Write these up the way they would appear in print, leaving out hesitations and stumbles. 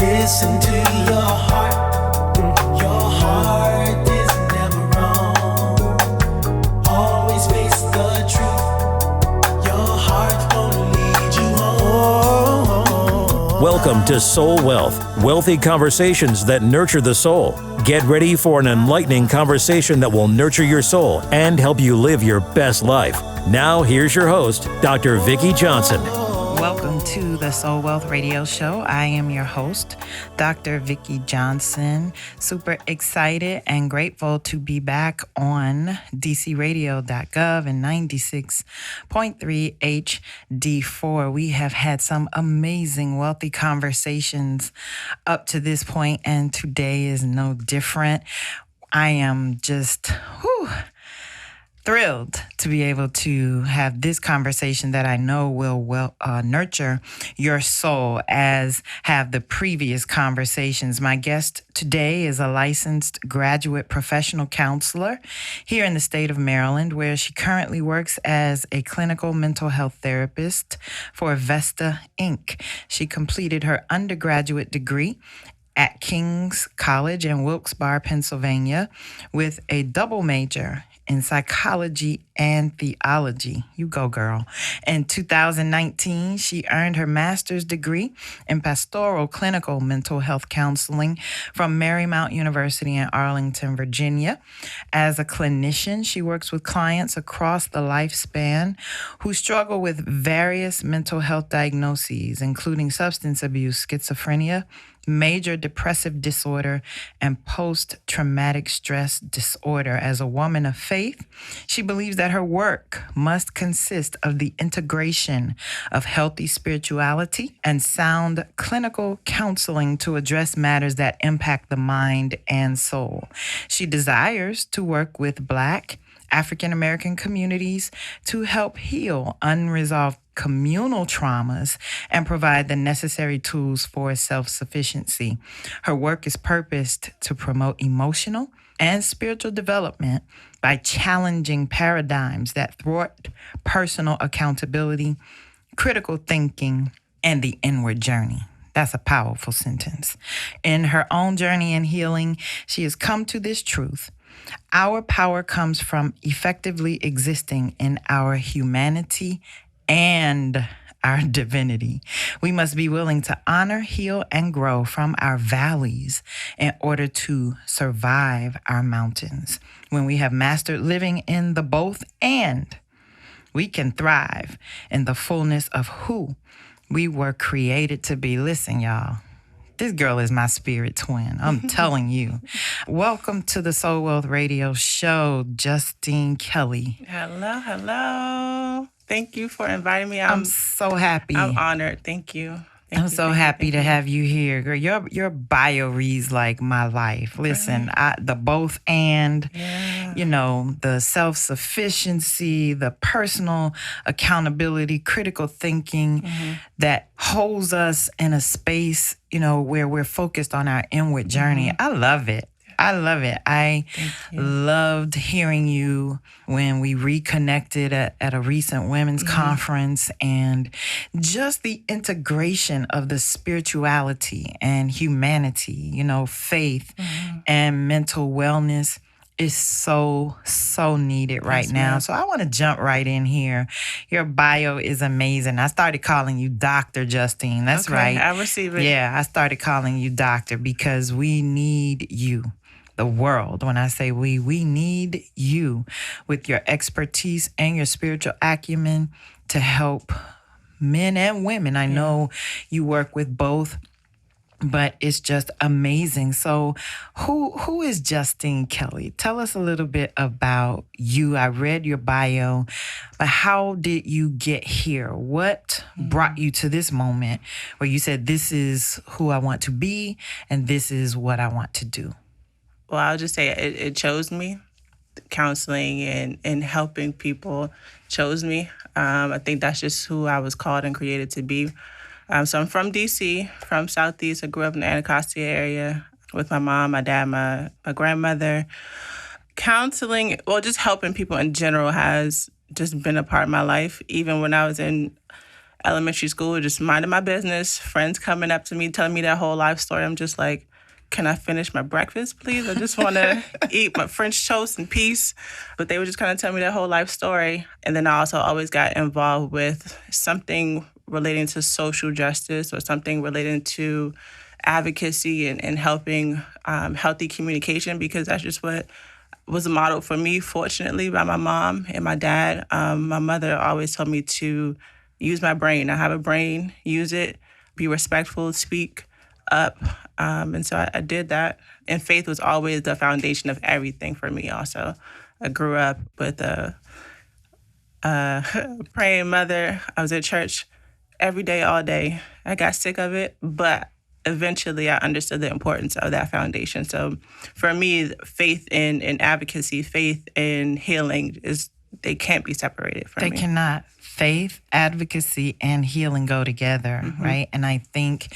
Listen to your heart. Your heart is never wrong. Always face the truth. Your heart won't lead you home. Welcome to Soul Wealth, wealthy conversations that nurture the soul. Get ready for an enlightening conversation that will nurture your soul and help you live your best life. Now, here's your host, Dr. Vicki Johnson. Welcome to the Soul Wealth Radio Show. I am your host, Dr. Vicki Johnson. Super excited and grateful to be back on dcradio.gov and 96.3 HD4. We have had some amazing wealthy conversations up to this point, and today is no different. I am just thrilled to be able to have this conversation that I know will nurture your soul, as have the previous conversations. My guest today is a licensed graduate professional counselor here in the state of Maryland, where she currently works as a clinical mental health therapist for Vesta Inc. She completed her undergraduate degree at King's College in Wilkes-Barre, Pennsylvania, with a double major in psychology and theology. You go, girl. In 2019, she earned her master's degree in pastoral clinical mental health counseling from Marymount University in Arlington, Virginia. As a clinician, she works with clients across the lifespan who struggle with various mental health diagnoses, including substance abuse, schizophrenia, major depressive disorder, and post-traumatic stress disorder. As a woman of faith, she believes that her work must consist of the integration of healthy spirituality and sound clinical counseling to address matters that impact the mind and soul. She desires to work with Black, African American communities to help heal unresolved communal traumas and provide the necessary tools for self-sufficiency. Her work is purposed to promote emotional and spiritual development by challenging paradigms that thwart personal accountability, critical thinking, and the inward journey. That's a powerful sentence. In her own journey in healing, she has come to this truth. Our power comes from effectively existing in our humanity and our divinity. We must be willing to honor, heal, and grow from our valleys in order to survive our mountains. When we have mastered living in the both and, we can thrive in the fullness of who we were created to be. Listen, y'all. This girl is my spirit twin. I'm telling you. Welcome to the Soul Wealth Radio Show, Justine Kelley. Hello. Thank you for inviting me. I'm so happy. I'm honored. Thank you. I'm so happy to have you here, girl. Your bio reads like my life. Listen, the both and, the self-sufficiency, the personal accountability, critical thinking that holds us in a space, where we're focused on our inward journey. I love it. I loved hearing you when we reconnected at a recent women's conference, and just the integration of the spirituality and humanity, faith and mental wellness is so needed right now. So I want to jump right in here. Your bio is amazing. I started calling you Dr. Justine. That's right. I receive it. Yeah, I started calling you Doctor because we need you. The world, when I say we need you with your expertise and your spiritual acumen to help men and women. I know you work with both, but it's just amazing. So who is Justine Kelley? Tell us a little bit about you. I read your bio, but how did you get here? What brought you to this moment where you said, this is who I want to be and this is what I want to do? Well, I'll just say it chose me. Counseling and helping people chose me. I think that's just who I was called and created to be. So I'm from D.C., from Southeast. I grew up in the Anacostia area with my mom, my dad, my grandmother. Counseling, just helping people in general has just been a part of my life. Even when I was in elementary school, just minding my business, friends coming up to me, telling me their whole life story. I'm just like, can I finish my breakfast, please? I just want to eat my French toast in peace. But they would just kind of tell me their whole life story. And then I also always got involved with something relating to social justice or something relating to advocacy and helping healthy communication, because that's just what was modeled for me, fortunately, by my mom and my dad. My mother always told me to use my brain. I have a brain, use it, be respectful, speak up. And so I did that. And faith was always the foundation of everything for me also. I grew up with a praying mother. I was at church every day, all day. I got sick of it, but eventually I understood the importance of that foundation. So for me, faith in advocacy, faith in healing, they can't be separated from me. They cannot. Faith, advocacy, and healing go together, right? And I think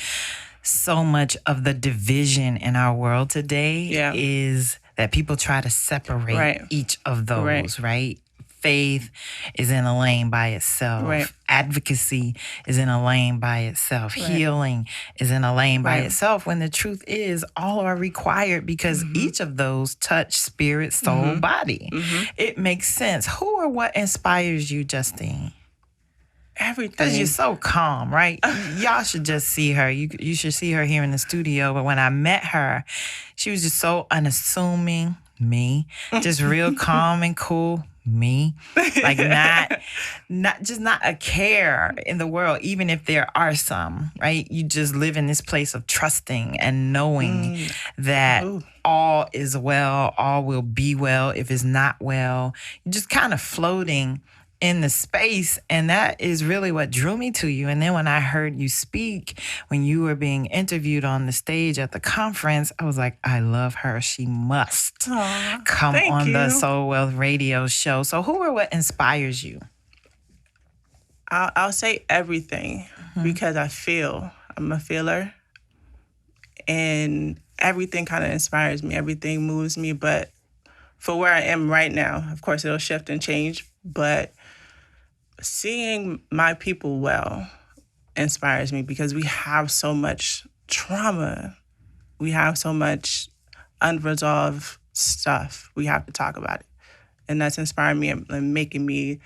so much of the division in our world today is that people try to separate each of those, right? Faith is in a lane by itself. Right. Advocacy is in a lane by itself. Right. Healing is in a lane by itself, when the truth is all are required, because each of those touch spirit, soul, body. It makes sense. Who or what inspires you, Justine? Everything. Because you're so calm, right? Y'all should just see her. You should see her here in the studio. But when I met her, she was just so unassuming, me. Just real calm and cool, me. Like not a care in the world, even if there are some, right? You just live in this place of trusting and knowing that all is well, all will be well. If it's not well, you're just kind of floating in the space, and that is really what drew me to you. And then when I heard you speak, when you were being interviewed on the stage at the conference, I was like, I love her. She must come on the Soul Wealth radio show. So who or what inspires you? I'll say everything, because I'm a feeler, and everything kind of inspires me. Everything moves me. But for where I am right now, of course, it'll shift and change, but seeing my people well inspires me, because we have so much trauma. We have so much unresolved stuff. We have to talk about it. And that's inspiring me and making me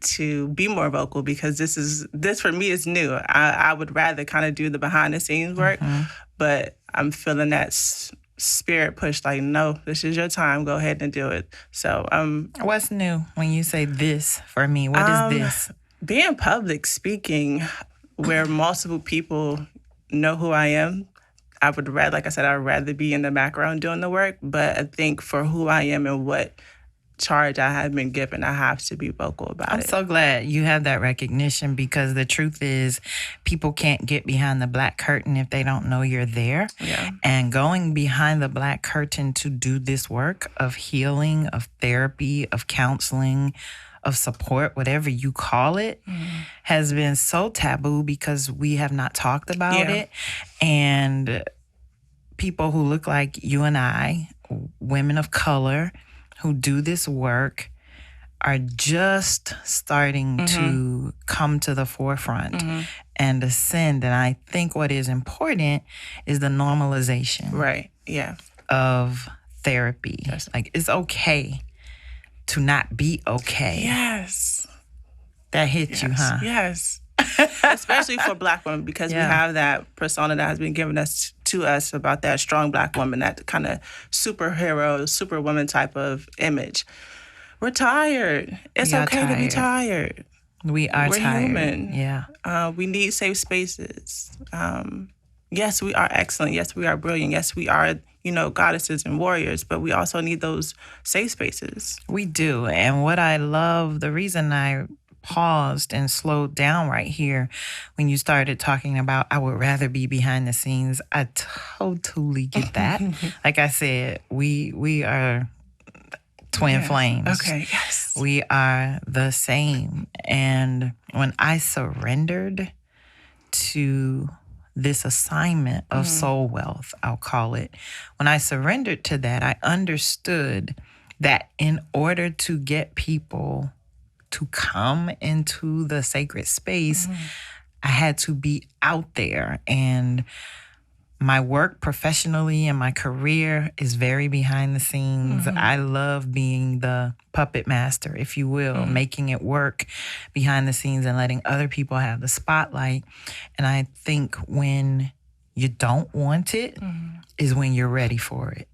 to be more vocal, because this for me is new. I would rather kind of do the behind the scenes work, but I'm feeling that spirit push, like, no, this is your time, go ahead and do it. So what's new when you say this for me? What is this? Being public speaking where multiple people know who I am. I would rather, like I said, I'd rather be in the background doing the work, but I think for who I am and what charge I have been given, I have to be vocal about it. I'm so glad you have that recognition, because the truth is people can't get behind the black curtain if they don't know you're there. Yeah. And going behind the black curtain to do this work of healing, of therapy, of counseling, of support, whatever you call it, has been so taboo, because we have not talked about it. And people who look like you and I, women of color, who do this work, are just starting to come to the forefront and ascend. And I think what is important is the normalization of therapy. Yes. Like, it's okay to not be okay. Yes. That hits you, huh? Yes. Especially for Black women, because we have that persona that has been given to us about that strong Black woman, that kind of superhero, superwoman type of image. We're tired. It's okay to be tired. We're tired. We're human. Yeah. We need safe spaces. Yes, we are excellent. Yes, we are brilliant. Yes, we are, goddesses and warriors, but we also need those safe spaces. We do. And what I love, the reason I paused and slowed down right here when you started talking about I would rather be behind the scenes, I totally get that. Like I said, we are twin flames. Okay, yes. We are the same. And when I surrendered to this assignment of soul wealth, I'll call it, when I surrendered to that, I understood that in order to get people to come into the sacred space, I had to be out there, and my work professionally and my career is very behind the scenes. I love being the puppet master, if you will, making it work behind the scenes and letting other people have the spotlight. And I think when you don't want it is when you're ready for it.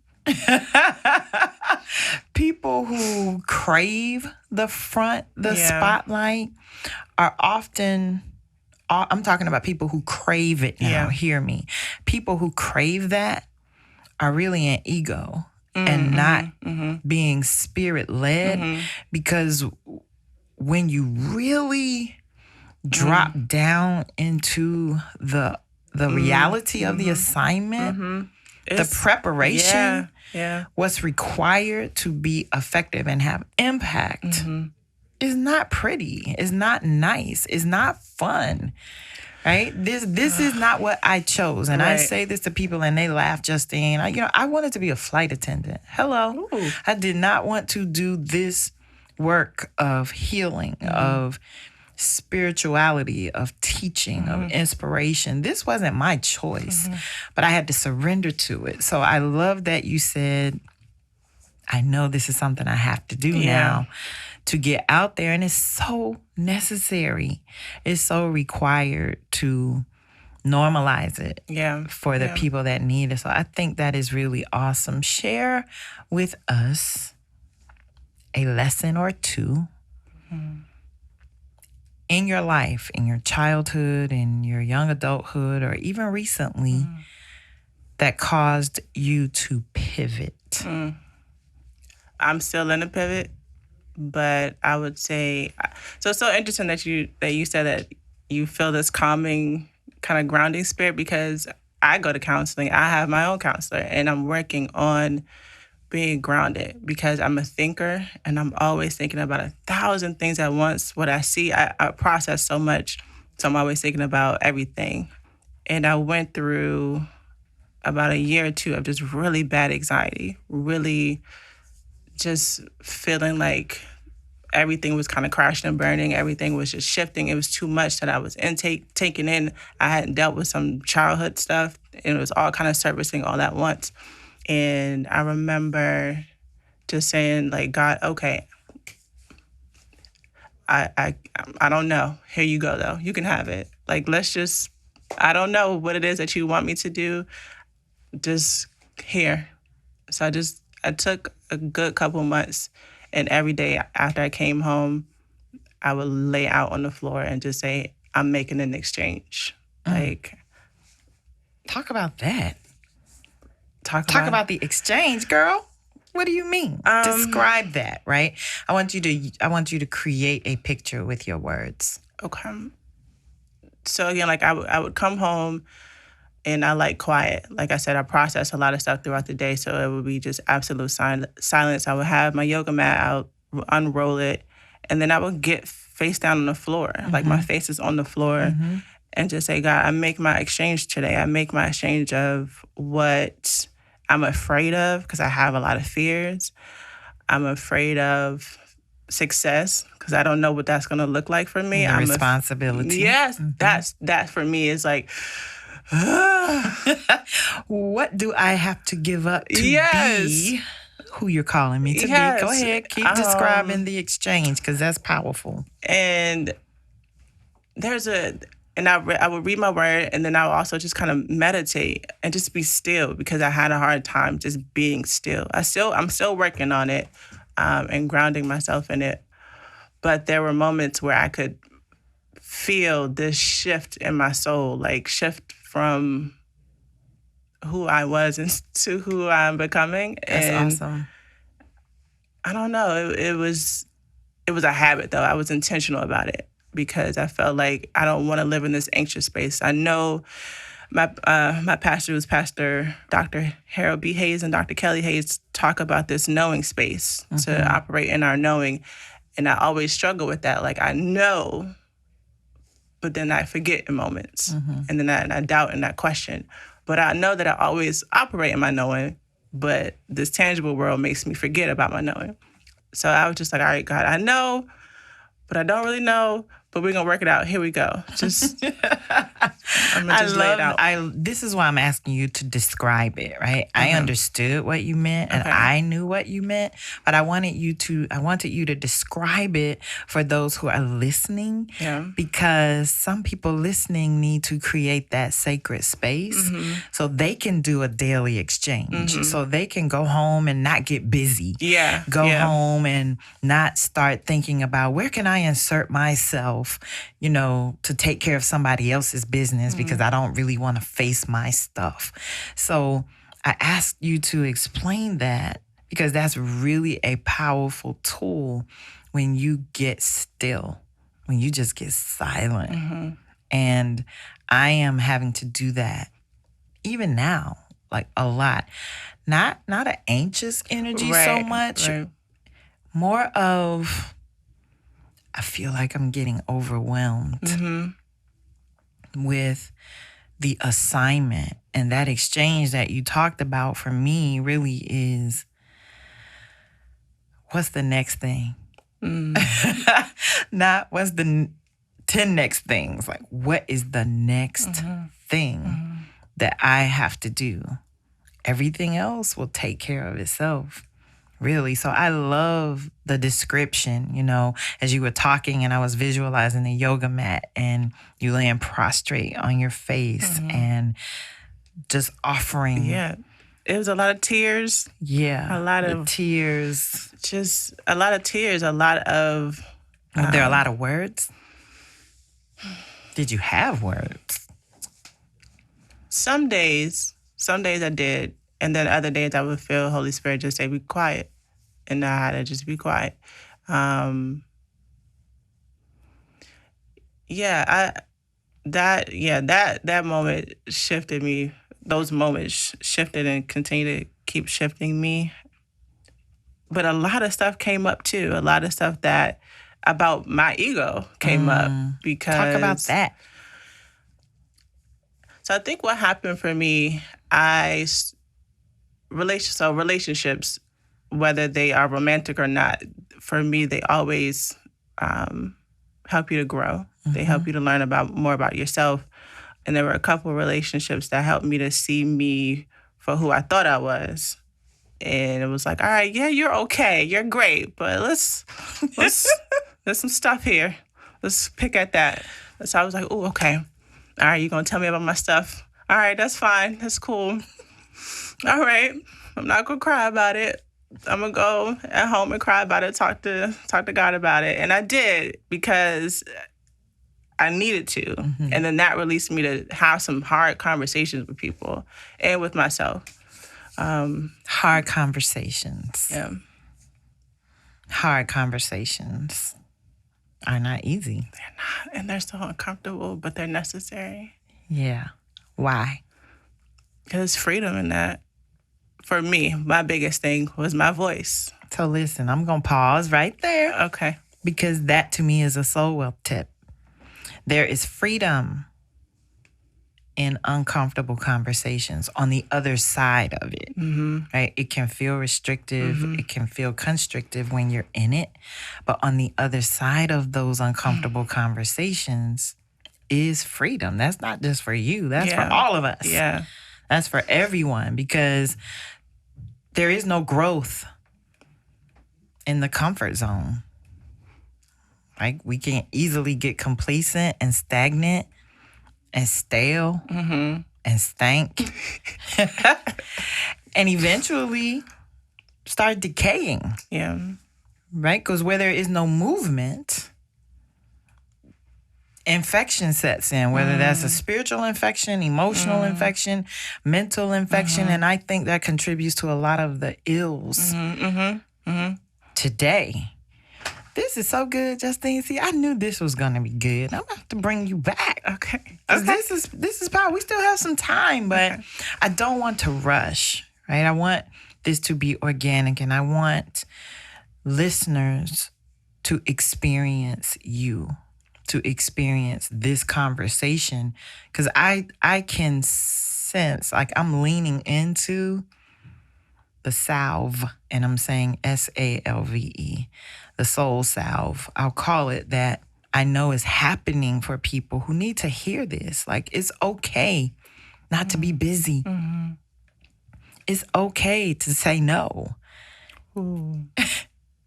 People who crave the spotlight are often, I'm talking about people who crave it now, hear me. People who crave that are really an ego and not being spirit led, because when you really drop down into the reality of the assignment, the preparation, what's required to be effective and have impact is not pretty, is not nice, is not fun. Right? This is not what I chose. And I say this to people and they laugh, Justine. I wanted to be a flight attendant. Hello. Ooh. I did not want to do this work of healing, of spirituality, of teaching, of inspiration. This wasn't my choice, but I had to surrender to it. So I love that you said, I know this is something I have to do now to get out there. And it's so necessary. It's so required to normalize it for the people that need it. So I think that is really awesome. Share with us a lesson or two in your life, in your childhood, in your young adulthood, or even recently that caused you to pivot. I'm still in a pivot, but I would say, so it's so interesting that you said that you feel this calming kind of grounding spirit, because I go to counseling. I have my own counselor, and I'm working on being grounded because I'm a thinker and I'm always thinking about 1,000 things at once. What I see, I process so much, so I'm always thinking about everything. And I went through about a year or two of just really bad anxiety, really just feeling like everything was kind of crashing and burning. Everything was just shifting. It was too much that I was taking in. I hadn't dealt with some childhood stuff, and it was all kind of surfacing all at once. And I remember just saying, like, God, okay, I don't know. Here you go, though. You can have it. Like, I don't know what it is that you want me to do. Just here. So I took a good couple months, and every day after I came home, I would lay out on the floor and just say, I'm making an exchange. Like, talk about that. Talk about the exchange, girl. What do you mean? Describe that, right? I want you to create a picture with your words. Okay. So again, like I would come home and I like quiet. Like I said, I process a lot of stuff throughout the day, so it would be just absolute silence. I would have my yoga mat out, unroll it, and then I would get face down on the floor. Like my face is on the floor, and just say, God, I make my exchange today. I make my exchange of what I'm afraid of, because I have a lot of fears. I'm afraid of success because I don't know what that's going to look like for me. I'm responsibility. Yes, that for me is like, what do I have to give up to be who you're calling me to be? Go ahead, keep describing the exchange, because that's powerful. And I would read my word, and then I would also just kind of meditate and just be still, because I had a hard time just being still. I'm still working on it and grounding myself in it. But there were moments where I could feel this shift in my soul, like shift from who I was into who I'm becoming. That's awesome. I don't know. It was a habit, though. I was intentional about it, because I felt like I don't want to live in this anxious space. I know my pastor was Pastor Dr. Harold B. Hayes and Dr. Kelly Hayes talk about this knowing space, to operate in our knowing. And I always struggle with that. Like, I know, but then I forget in moments. And then I doubt and I question. But I know that I always operate in my knowing, but this tangible world makes me forget about my knowing. So I was just like, all right, God, I know, but I don't really know. but we're gonna work it out. Here we go. Just I'm gonna I just lay it love. out. This is why I'm asking you to describe it. Right? I understood what you meant, and Okay. I knew what you meant, but I wanted you to describe it for those who are listening. Yeah. Because some people listening need to create that sacred space so they can do a daily exchange, so they can go home and not get busy. Yeah. Go yeah. home and not start thinking about where can I insert myself, to take care of somebody else's business because I don't really want to face my stuff. So I asked you to explain that because that's really a powerful tool when you get still, when you just get silent. And I am having to do that even now, like a lot. Not an anxious energy so much, Right. more of I feel like I'm getting overwhelmed with the assignment. And that exchange that you talked about for me really is, what's the next thing? Not what's the 10 next things. Like, what is the next thing that I have to do? Everything else will take care of itself. Really. So I love the description, as you were talking and I was visualizing the yoga mat and you laying prostrate on your face and just offering. Yeah. It was a lot of tears. Yeah. A lot the of tears. Just a lot of tears. A lot of. Were there a lot of words? Did you have words? Some days I did. And then other days I would feel Holy Spirit just say, be quiet. And I had to just be quiet. That moment shifted me. Those moments shifted and continue to keep shifting me. But a lot of stuff came up too. A lot of stuff that about my ego came up because. Talk about that. So I think what happened for me, relationships, whether they are romantic or not, for me, they always help you to grow. They help you to learn more about yourself. And there were a couple of relationships that helped me to see me for who I thought I was. And it was like, all right, yeah, you're okay. You're great. But let's there's some stuff here. Let's pick at that. So I was like, oh, okay. All right, you're going to tell me about my stuff. All right, that's fine. That's cool. All right. I'm not going to cry about it. I'm going to go at home and cry about it, talk to God about it. And I did because I needed to. And then that released me to have some hard conversations with people and with myself. Hard conversations. Yeah. Hard conversations are not easy. They're not. And they're so uncomfortable, but they're necessary. Yeah. Why? Because there's freedom in that. For me, my biggest thing was my voice. So listen, I'm going to pause right there Okay. because that to me is a soul wealth tip. There is freedom in uncomfortable conversations on the other side of it, right? It can feel restrictive. It can feel constrictive when you're in it. But on the other side of those uncomfortable conversations is freedom. That's not just for you. That's for all of us. Yeah. That's for everyone because there is no growth in the comfort zone. Right? We can easily get complacent and stagnant and stale and stank and eventually start decaying. Yeah. Right? Because where there is no movement, infection sets in, whether that's a spiritual infection, emotional infection, mental infection. And I think that contributes to a lot of the ills today. This is so good, Justine. See, I knew this was gonna be good. I'm gonna have to bring you back. Okay. 'Cause this is power. We still have some time, but I don't want to rush, right? I want this to be organic and I want listeners to experience you, to experience this conversation. Because I can sense, like I'm leaning into the salve, and I'm saying SALVE, the soul salve. I'll call it that. I know is happening for people who need to hear this. Like, it's okay not to be busy. It's okay to say no.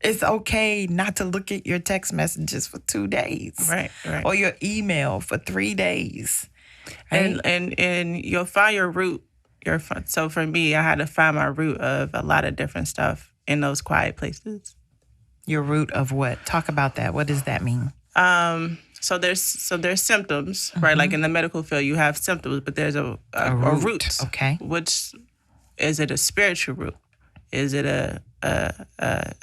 It's okay not to look at your text messages for 2 days. Right. Or your email for 3 days. Right? And you'll find your root. So for me, I had to find my root of a lot of different stuff in those quiet places. Your root of what? Talk about that. What does that mean? So there's symptoms, right? Like in the medical field, you have symptoms, but there's a root. Okay. Which is it a spiritual root? Is it a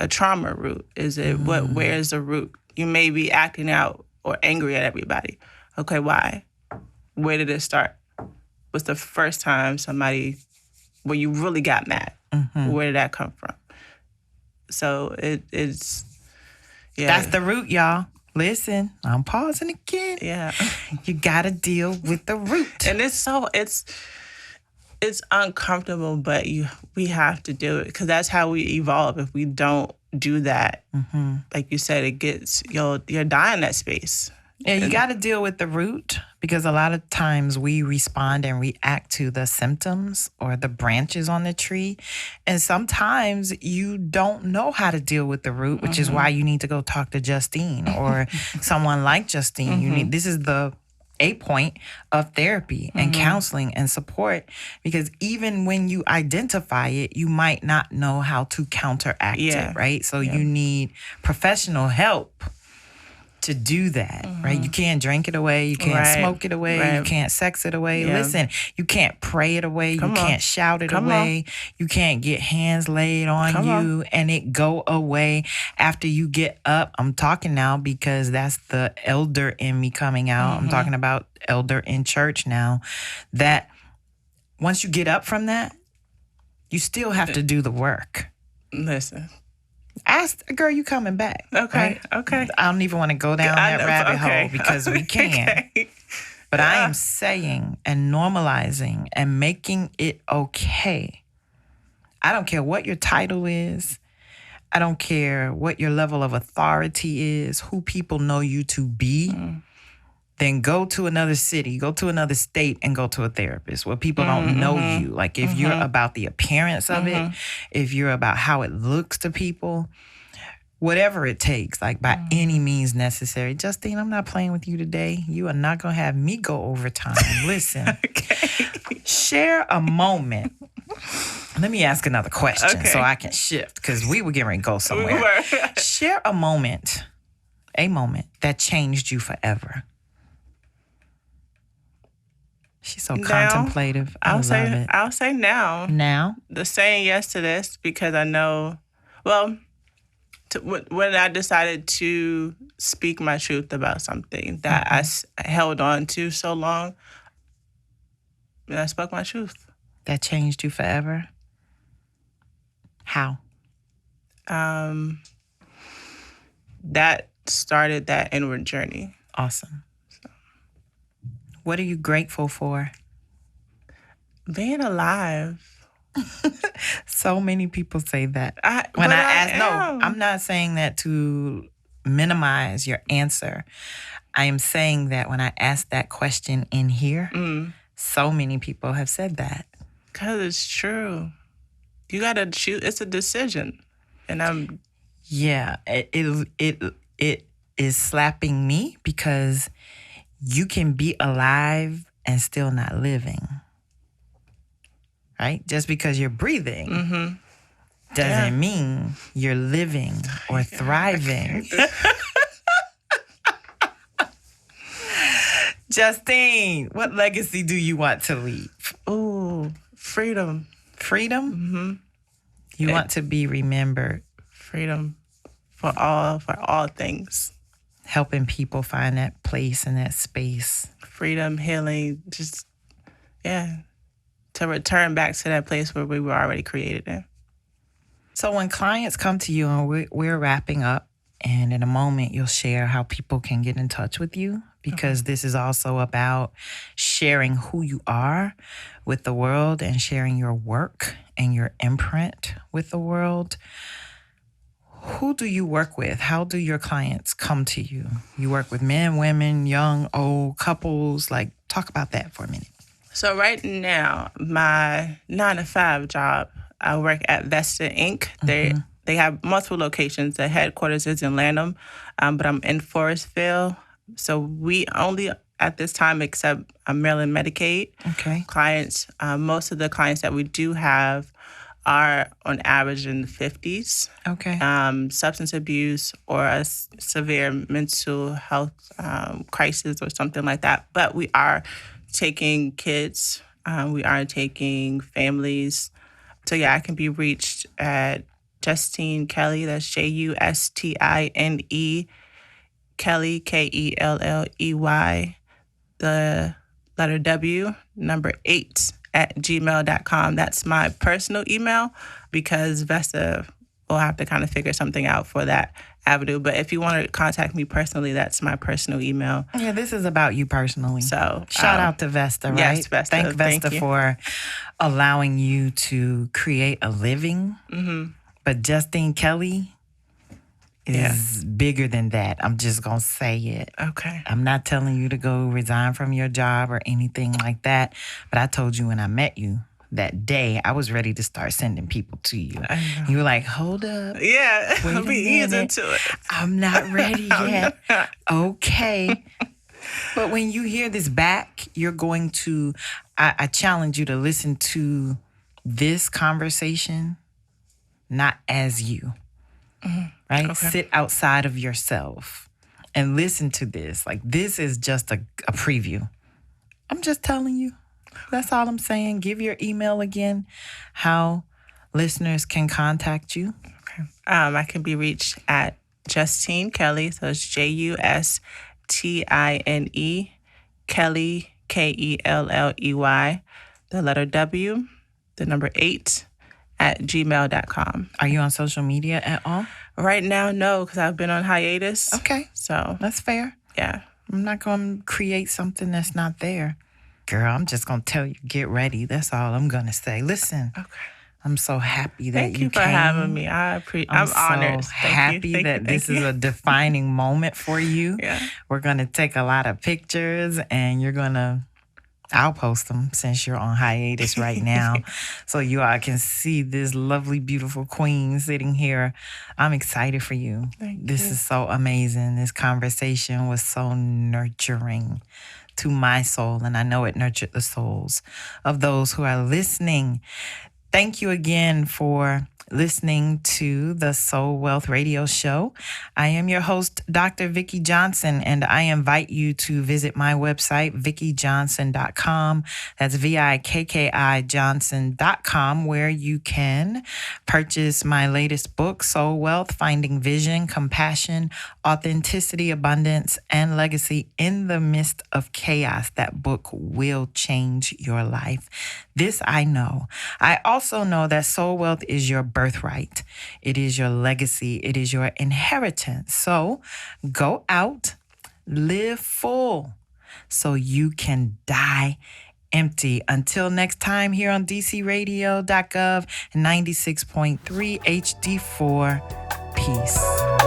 trauma root? Is it where is the root? You may be acting out or angry at everybody. Okay, why? Where did it start? What's the first time where you really got mad? Where did that come from? So it's That's the root, y'all. Listen, I'm pausing again. Yeah. You gotta deal with the root. And it's uncomfortable, but we have to do it because that's how we evolve. If we don't do that, like you said, you're dying that space. Yeah, you got to deal with the root because a lot of times we respond and react to the symptoms or the branches on the tree. And sometimes you don't know how to deal with the root, which is why you need to go talk to Justine or someone like Justine. This is the a point of therapy and counseling and support, because even when you identify it, you might not know how to counteract it, right? So you need professional help to do that, right? You can't drink it away. You can't smoke it away. You can't sex it away. Listen, you can't pray it away. You can't shout it away. You can't get hands laid on you and it go away after you get up. I'm talking now because that's the elder in me coming out. I'm talking about elder in church now. That once you get up from that, you still have to do the work. Listen. Ask, girl, you coming back. Okay, right? okay. I don't even want to go down that rabbit hole because we can. Okay. But I am saying and normalizing and making it okay. I don't care what your title is. I don't care what your level of authority is, who people know you to be. Then go to another city, go to another state, and go to a therapist where people don't know you. Like if you're about the appearance of it, if you're about how it looks to people, whatever it takes, like by any means necessary. Justine, I'm not playing with you today. You are not going to have me go overtime. Listen, share a moment. Let me ask another question so I can shift because we were getting ready to go somewhere. Share a moment that changed you forever. She's so contemplative. I'll say now. Now? The saying yes to this because I know, when I decided to speak my truth about something that I held on to so long, and I spoke my truth. That changed you forever? How? That started that inward journey. Awesome. What are you grateful for? Being alive. So many people say that. I'm not saying that to minimize your answer. I am saying that when I ask that question in here, so many people have said that. Because it's true. You got to choose. It's a decision. And Yeah, it is slapping me because you can be alive and still not living. Right? Just because you're breathing doesn't mean you're living or thriving. Justine, what legacy do you want to leave? Ooh, freedom. Freedom? You want to be remembered. Freedom for all things. Helping people find that place and that space. Freedom, healing, just, to return back to that place where we were already created in. So when clients come to you and we're wrapping up, and in a moment you'll share how people can get in touch with you, because this is also about sharing who you are with the world and sharing your work and your imprint with the world. who do you work with? How do your clients come to you? You work with men, women, young, old, couples. Like, talk about that for a minute. So right now, my 9-to-5 job, I work at Vesta Inc. They have multiple locations. The headquarters is in Lanham, but I'm in Forestville. So we only at this time accept Maryland Medicaid clients. Most of the clients that we do have are on average in the 50s. Substance abuse or a severe mental health crisis or something like that. But we are taking kids. We are taking families. So yeah, I can be reached at Justine Kelley. That's Justine Kelley, Kelley. The letter W, number 8 at gmail.com. That's my personal email because Vesta will have to kind of figure something out for that avenue. But if you want to contact me personally, that's my personal email. Yeah, this is about you personally. So shout out to Vesta, right? Yes, Vesta. Thank Vesta for allowing you to create a living. But Justine Kelley is bigger than that. I'm just going to say it. Okay. I'm not telling you to go resign from your job or anything like that. But I told you when I met you that day, I was ready to start sending people to you. You were like, hold up. Yeah, Wait I'll be easy to it. I'm not ready yet. Okay. But when you hear this back, you're going to, I challenge you to listen to this conversation, not as you. Right? Okay. Sit outside of yourself and listen to this. Like, this is just a preview. I'm just telling you. That's all I'm saying. Give your email again, how listeners can contact you. Okay. I can be reached at Justine Kelley. So it's Justine, Kelley, Kelley, the letter W, the number 8 at gmail.com. Are you on social media at all? Right now, no, because I've been on hiatus. Okay. So that's fair. Yeah. I'm not going to create something that's not there. Girl, I'm just going to tell you, get ready. That's all I'm going to say. Listen. Okay. I'm so happy that Thank you for came. having me. I'm honored. So happy that this is a defining moment for you. Yeah. We're going to take a lot of pictures and I'll post them since you're on hiatus right now. So you all can see this lovely, beautiful queen sitting here. I'm excited for you. This is so amazing. This conversation was so nurturing to my soul, and I know it nurtured the souls of those who are listening. Thank you again for listening to the Soul Wealth Radio Show. I am your host, Dr. Vicki Johnson, and I invite you to visit my website, VickiJohnson.com. That's VIKKI Johnson.com, where you can purchase my latest book, Soul Wealth, Finding Vision, Compassion, Authenticity, Abundance, and Legacy in the Midst of Chaos. That book will change your life. This I know. I also know that soul wealth is your birthright. It is your legacy. It is your inheritance. So go out, live full so you can die empty. Until next time, here on dcradio.gov 96.3 HD4. Peace.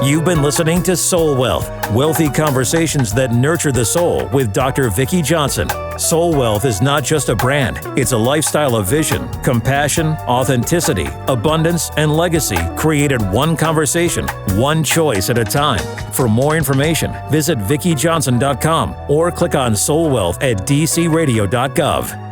You've been listening to Soul Wealth, wealthy conversations that nurture the soul with Dr. Vicki Johnson. Soul Wealth is not just a brand, it's a lifestyle of vision, compassion, authenticity, abundance, and legacy created one conversation, one choice at a time. For more information, visit VickiJohnson.com or click on Soul Wealth at dcradio.gov.